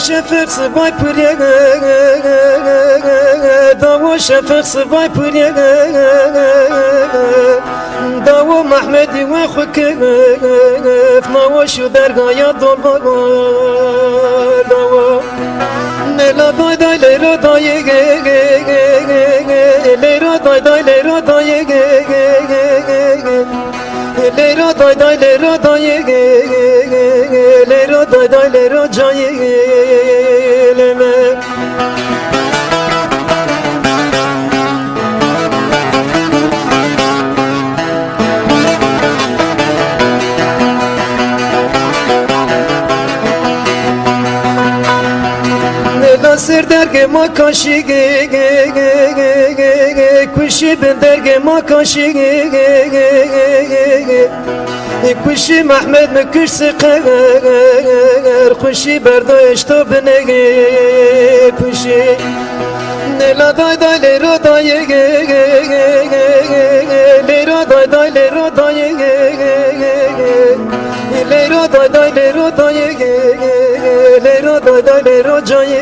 شفق صباي پوریه داو شفق صباي پوریه داو محمدی و خوکه فناو شو درگایا دلوار داو نلا دای دای لیرو دای لیرو دای دای لیرو دای لیرو دای دای لیرو دای لیرو دای دای لیرو جای سر درگ ما کاشی کشی بن درگ ما کاشی کشی محمد مکش سقر کشی بردایش تو بنگی کشی نلا دای دای لیرو دای لیرو دای دای لیرو دای لیرو دای دای لیرو دای لیرو دای دای لیرو جای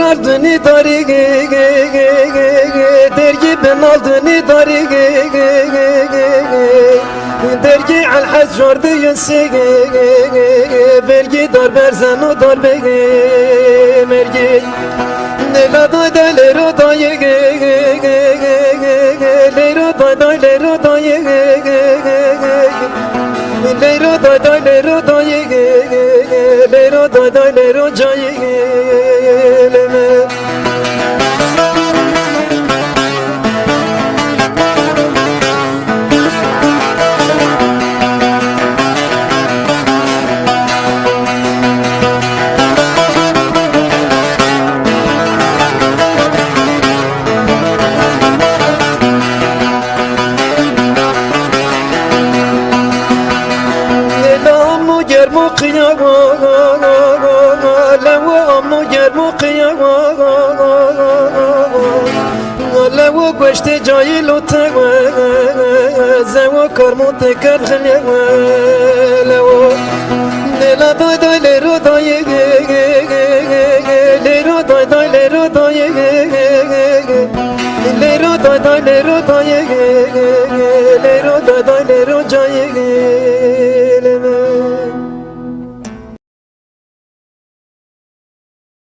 aldığını dari dergi ben aldığını dari dergi alhaz jordu yense belgi dar berzen o dar bege mergi nela da da lero da ye lero da da lero da ye lero da da lero da ye lero da da lero jaye لو گشت جای لطه زو کرمون تکر خلیه لو نلا دای دای لیرو دای